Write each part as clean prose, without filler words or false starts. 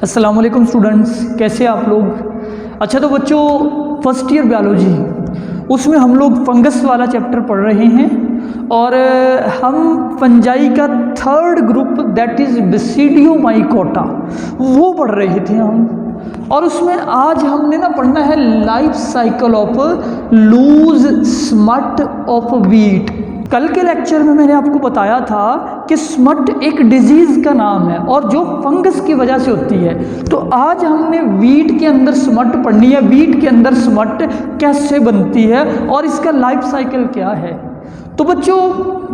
अस्सलाम वालेकुम स्टूडेंट्स, कैसे आप लोग। अच्छा तो बच्चों, फर्स्ट ईयर बायोलॉजी उसमें हम लोग फंगस वाला चैप्टर पढ़ रहे हैं और हम फंजाई का third group that is Basidiomycota वो पढ़ रहे थे हम। और उसमें आज हमने ना पढ़ना है life cycle of loose smut of wheat. कल के लेक्चर में मैंने आपको बताया था कि स्मट एक डिजीज़ का नाम है और जो फंगस की वजह से होती है। तो आज हमने वीट के अंदर स्मट पढ़नी है, वीट के अंदर स्मट कैसे बनती है और इसका लाइफ साइकिल क्या है। तो बच्चों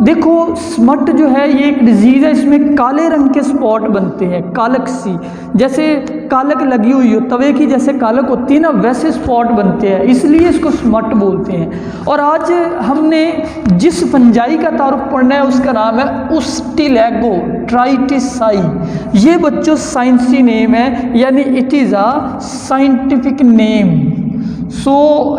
देखो, स्मट जो है ये एक डिजीज़ है, इसमें काले रंग के स्पॉट बनते हैं, कालक सी, जैसे कालक लगी हुई हो तवे की, जैसे कालक होती है ना वैसे स्पॉट बनते हैं, इसलिए इसको स्मट बोलते हैं। और आज हमने जिस फंजाई का तारुफ पढ़ना है उसका नाम है उस्टिलैगो ट्राइटिसाई। ये बच्चों साइंसी नेम है, यानी it is a scientific name.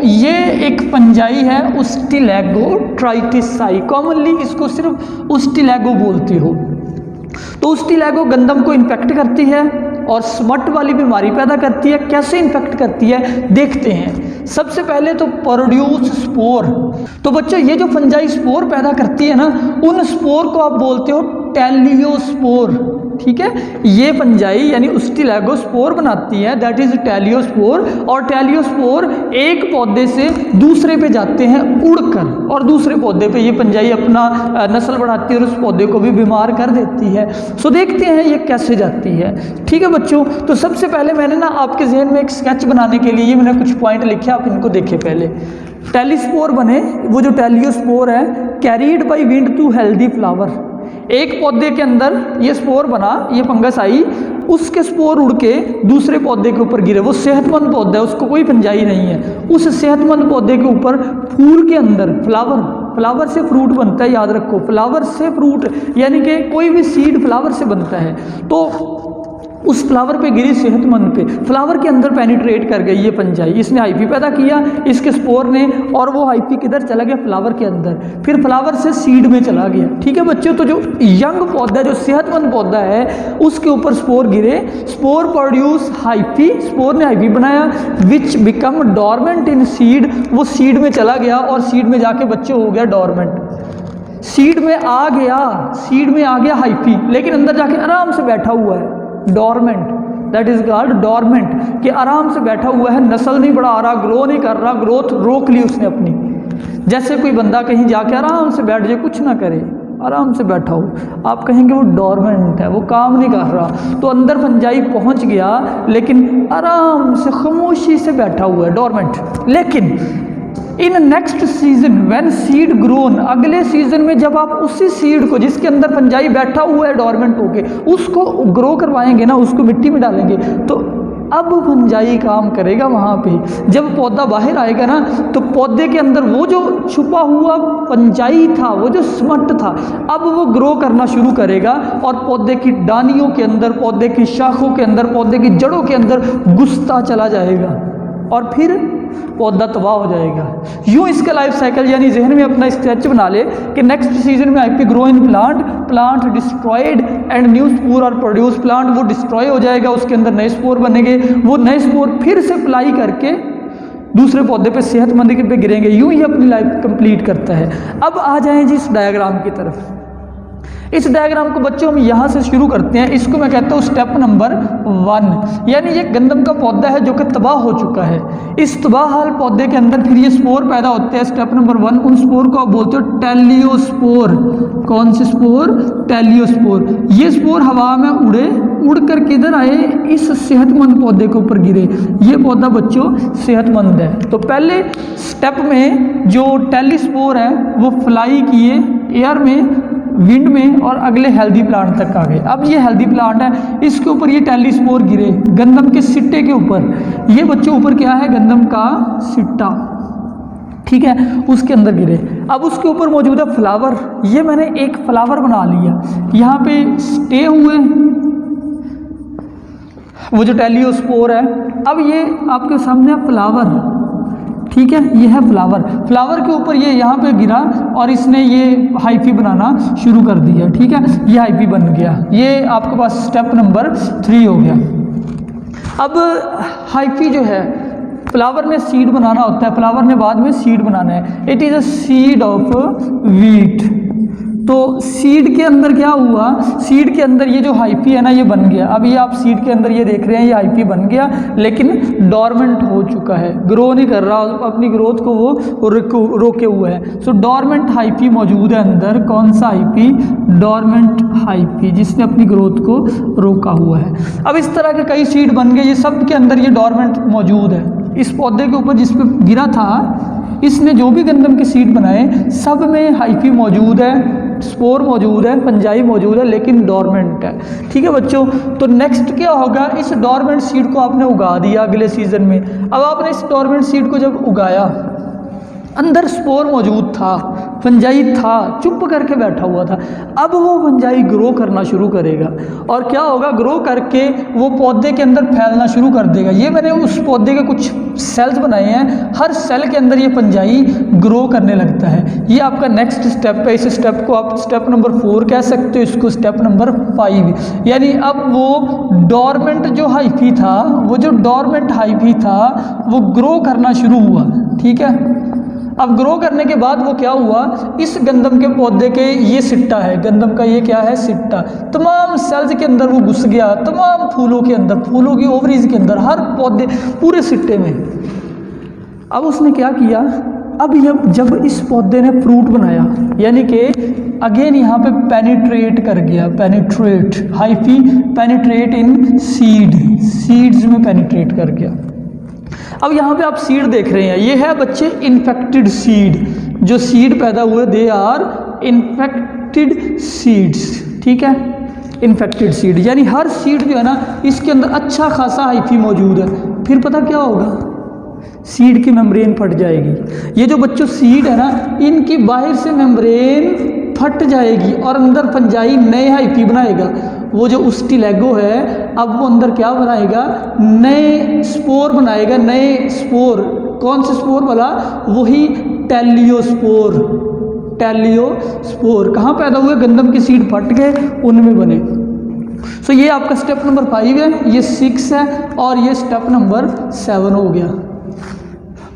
ये एक फंजाई है उस्टिलैगो ट्राइटिसाई, कॉमनली इसको सिर्फ उस्टिलैगो बोलते हो। तो उस्टिलैगो गंदम को इन्फेक्ट करती है और स्मट वाली बीमारी पैदा करती है। कैसे इन्फेक्ट करती है देखते हैं। सबसे पहले तो प्रोड्यूस स्पोर। तो बच्चों ये जो फंजाई स्पोर पैदा करती है ना, उन स्पोर को आप बोलते हो टेलियोस्पोर। ठीक है, ये फंजाई यानी उस्टिलैगो स्पोर बनाती है, दैट इज टेलियोस्पोर। और टेलियोस्पोर एक पौधे से दूसरे पे जाते हैं उड़कर, और दूसरे पौधे पे ये फंजाई अपना नस्ल बढ़ाती है और उस पौधे को भी बीमार कर देती है। सो देखते हैं ये कैसे जाती है। ठीक है बच्चों, तो सबसे पहले मैंने ना आपके जहन में एक स्केच बनाने के लिए मैंने कुछ पॉइंट लिखे, आप इनको देखें। पहले टेलिस्पोर बने, वो जो टेलियोस्पोर है carried by wind to healthy flower. एक पौधे के अंदर ये स्पोर बना, ये फंगस आई, उसके स्पोर उड़ के दूसरे पौधे के ऊपर गिरे। वो सेहतमंद पौधा है, उसको कोई फंजाई नहीं है। उस सेहतमंद पौधे के ऊपर फूल के अंदर फ्लावर से फ्रूट बनता है, याद रखो, फ्लावर से फ्रूट, यानी कि कोई भी सीड फ्लावर से बनता है। तो उस फ्लावर पे गिरी, सेहतमंद पे, फ्लावर के अंदर पेनिट्रेट कर गई ये फंजाई, इसने हाइफी पैदा किया इसके स्पोर ने, और वो हाइफी किधर चला गया, फ्लावर के अंदर, फिर फ्लावर से सीड में चला गया। ठीक है बच्चों, तो जो यंग पौधा, जो सेहतमंद पौधा है, उसके ऊपर स्पोर गिरे, स्पोर प्रोड्यूस हाइफी, स्पोर ने हाइफी बनाया, विच बिकम डॉर्मेंट इन सीड, वो सीड में चला गया और सीड में जाके बच्चे हो गया डॉर्मेंट। सीड में आ गया हाइफी, लेकिन अंदर जाके आराम से बैठा हुआ है, dormant, that is called dormant, कि आराम से बैठा हुआ है, नस्ल नहीं बढ़ा रहा, ग्रो नहीं कर रहा, ग्रोथ रोक ली उसने अपनी। जैसे कोई बंदा कहीं जाके आराम से बैठ जाए, कुछ ना करे, आराम से बैठा हो, आप कहेंगे वो डॉर्मेंट है, वो काम नहीं कर रहा। तो अंदर फंजाई पहुंच गया, लेकिन आराम से खामोशी से बैठा हुआ है, डॉर्मेंट। लेकिन in next season when seed grown, अगले सीजन में जब आप उसी सीड को जिसके अंदर फंजाई बैठा हुआ है डॉर्मेंट होके, उसको ग्रो करवाएंगे ना, उसको मिट्टी में डालेंगे, तो अब फंजाई काम करेगा वहाँ पे। जब पौधा बाहर आएगा ना, तो पौधे के अंदर वो जो छुपा हुआ फंजाई था, वो जो स्मट था, अब वो ग्रो करना शुरू करेगा और पौधे की डानियों के अंदर, पौधे की शाखों के अंदर, पौधे की जड़ों के अंदर घुसता चला जाएगा और फिर पौधा तबाह हो जाएगा। यूं इसका लाइफ साइकिल, यानी जहन में अपना स्केच बना ले कि नेक्स्ट सीजन में IP grow in plant destroyed and new spore और प्रोड्यूस प्लांट, वो डिस्ट्रॉय हो जाएगा, उसके अंदर नए स्पोर बनेंगे, वो नए स्पोर फिर से फ्लाई करके दूसरे पौधे पे, सेहतमंद पे गिरेंगे। यूं ही अपनी लाइफ कंप्लीट करता है। अब आ जाएं जी इस डायग्राम की तरफ। इस डायग्राम को बच्चों हम यहाँ से शुरू करते हैं, इसको मैं कहता हूँ स्टेप नंबर 1, यानी ये गंदम का पौधा है जो कि तबाह हो चुका है। इस तबाह हाल पौधे के अंदर फिर ये स्पोर पैदा होते हैं। स्टेप नंबर 1, उन स्पोर को आप बोलते हो टेलियोस्पोर। कौन से स्पोर? टेलियोस्पोर। ये स्पोर हवा में उड़कर किधर आए, इस सेहतमंद पौधे के ऊपर गिरे। ये पौधा बच्चों सेहतमंद है। तो पहले स्टेप में जो टेलिस्पोर है वो फ्लाई किए एयर में, विंड में, और अगले हेल्दी प्लांट तक आ गए। अब ये हेल्दी प्लांट है, इसके ऊपर ये टेलिस्पोर गिरे गंदम के सिट्टे के ऊपर। ये बच्चों ऊपर क्या है, गंदम का सिट्टा, ठीक है, उसके अंदर गिरे। अब उसके ऊपर मौजूद है फ्लावर। ये मैंने एक फ्लावर बना लिया, यहाँ पे स्टे हुए वो जो टेलियोस्पोर है। अब ये आपके सामने फ्लावर, ठीक है, ये है फ्लावर। फ्लावर के ऊपर ये यहाँ पे गिरा और इसने ये हाइफी बनाना शुरू कर दिया। ठीक है, ये हाइफी बन गया। ये आपके पास स्टेप नंबर 3 हो गया। अब हाइफी जो है, फ्लावर में सीड बनाना होता है, फ्लावर ने बाद में सीड बनाना है। It is a seed of wheat. तो सीड के अंदर क्या हुआ, सीड के अंदर ये जो हाइफी है ना ये बन गया। अब ये आप सीड के अंदर ये देख रहे हैं, ये हाइफी बन गया लेकिन डॉर्मेंट हो चुका है, ग्रो नहीं कर रहा, अपनी ग्रोथ को वो रोके हुए है। सो डॉर्मेंट हाइफी मौजूद है अंदर। कौन सा हाइफी? डॉर्मेंट हाइफी, जिसने अपनी ग्रोथ को रोका हुआ है। अब इस तरह के कई सीड बन गए, ये सब के अंदर ये डॉर्मेंट मौजूद है। इस पौधे के ऊपर जिस पे गिरा था, इसने जो भी गंदम के सीड बनाए सब में हाइफी मौजूद है, स्पोर मौजूद है, फंजाई मौजूद है, लेकिन डॉर्मेंट है। ठीक है बच्चों, तो नेक्स्ट क्या होगा, इस डॉर्मेंट सीड को आपने उगा दिया अगले सीजन में। अब आपने इस डॉर्मेंट सीड को जब उगाया, अंदर स्पोर मौजूद था, फंजाई था, चुप करके बैठा हुआ था। अब वो फंजाई ग्रो करना शुरू करेगा और क्या होगा, ग्रो करके वो पौधे के अंदर फैलना शुरू कर देगा। ये मैंने उस पौधे के कुछ सेल्स बनाए हैं, हर सेल के अंदर ये फंजाई ग्रो करने लगता है। ये आपका नेक्स्ट स्टेप है। इस स्टेप को आप स्टेप नंबर 4 कह सकते हो, इसको स्टेप नंबर 5। यानी अब वो डॉर्मेंट जो हाइफी था, वो जो डॉर्मेंट हाइफी था वो ग्रो करना शुरू हुआ। ठीक है, अब ग्रो करने के बाद वो क्या हुआ, इस गंदम के पौधे के, ये सिट्टा है गंदम का, ये क्या है, सिट्टा, तमाम सेल्स के अंदर वो घुस गया, तमाम फूलों के अंदर, फूलों की ओवरीज के अंदर, हर पौधे पूरे सिट्टे में। अब उसने क्या किया, अब जब इस पौधे ने फ्रूट बनाया, यानी कि अगेन यहाँ पे पेनिट्रेट कर गया, पेनिट्रेट हाइफी, पेनिट्रेट इन सीड्स में पेनिट्रेट कर गया। अब यहाँ पे आप सीड देख रहे हैं, ये है बच्चे इन्फेक्टेड सीड। जो सीड पैदा हुए दे आर इन्फेक्टेड सीड्स। ठीक है, इन्फेक्टेड सीड यानी हर सीड जो है ना, इसके अंदर अच्छा खासा हाइफी मौजूद है। फिर पता क्या होगा, सीड की मेम्ब्रेन फट जाएगी। ये जो बच्चों सीड है ना, इनकी बाहर से मेम्ब्रेन फट जाएगी और अंदर फंजाई नए हाइफी बनाएगा। वो जो उस्टिलेगो है, अब वो अंदर क्या बनाएगा, नए स्पोर बनाएगा, नए स्पोर। कौन से स्पोर वाला, वही टेलियोस्पोर। टेलियोस्पोर कहाँ पैदा हुए, गंदम के सीड फट गए, उनमें बने। सो ये आपका स्टेप नंबर 5 है, ये 6 है और ये स्टेप नंबर 7 हो गया।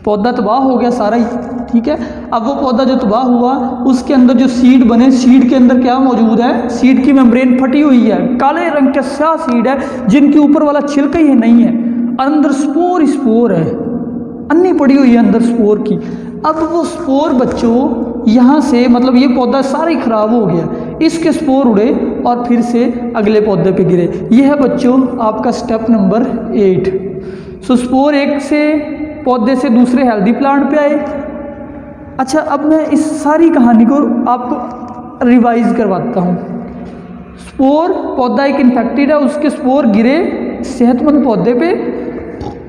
पौधा तबाह हो गया सारा ही। ठीक है, अब वो पौधा जो तबाह हुआ, उसके अंदर जो सीड बने, सीड के अंदर क्या मौजूद है, सीड की मेम्ब्रेन फटी हुई है, काले रंग के स्याह सीड है, जिनके ऊपर वाला छिलका ही नहीं है, अंदर स्पोर है, अन्नी पड़ी हुई है अंदर स्पोर की। अब वो स्पोर बच्चों यहाँ से, मतलब ये पौधा सारा ही खराब हो गया, इसके स्पोर उड़े और फिर से अगले पौधे पे गिरे। ये है बच्चों आपका स्टेप नंबर 8। सो स्पोर एक से पौधे से दूसरे हेल्दी प्लांट पे आए। अच्छा, अब मैं इस सारी कहानी को आपको रिवाइज करवाता हूँ। स्पोर, पौधा एक इन्फेक्टेड है, उसके स्पोर गिरे सेहतमंद पौधे पे,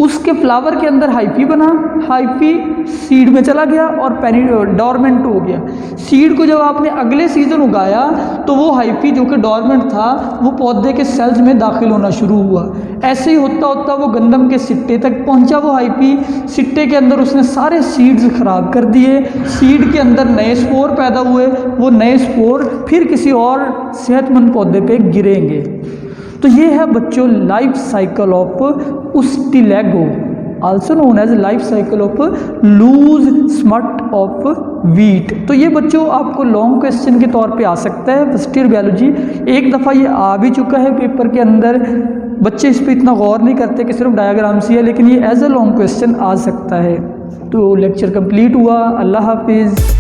उसके फ्लावर के अंदर हाइफी बना, हाइफी सीड में चला गया और डॉर्मेंट हो गया। सीड को जब आपने अगले सीजन उगाया तो वो हाइफी जो कि डॉर्मेंट था वो पौधे के सेल्स में दाखिल होना शुरू हुआ। ऐसे ही होता होता वो गंदम के सिट्टे तक पहुंचा। वो हाइफी सिट्टे के अंदर उसने सारे सीड्स खराब कर दिए, सीड के अंदर नए स्पोर पैदा हुए, वो नए स्पोर फिर किसी और सेहतमंद पौधे पे गिरेंगे। तो ये है बच्चों life cycle of Ustilago, also known as life cycle of loose smut of wheat. तो ये बच्चों आपको लॉन्ग क्वेश्चन के तौर पे आ सकता है फर्स्ट ईयर बायोलॉजी। एक दफ़ा ये आ भी चुका है पेपर के अंदर, बच्चे इस पर इतना गौर नहीं करते कि सिर्फ डायग्राम से है, लेकिन ये एज अ लॉन्ग क्वेश्चन आ सकता है। तो लेक्चर कंप्लीट हुआ। अल्लाह हाफिज़।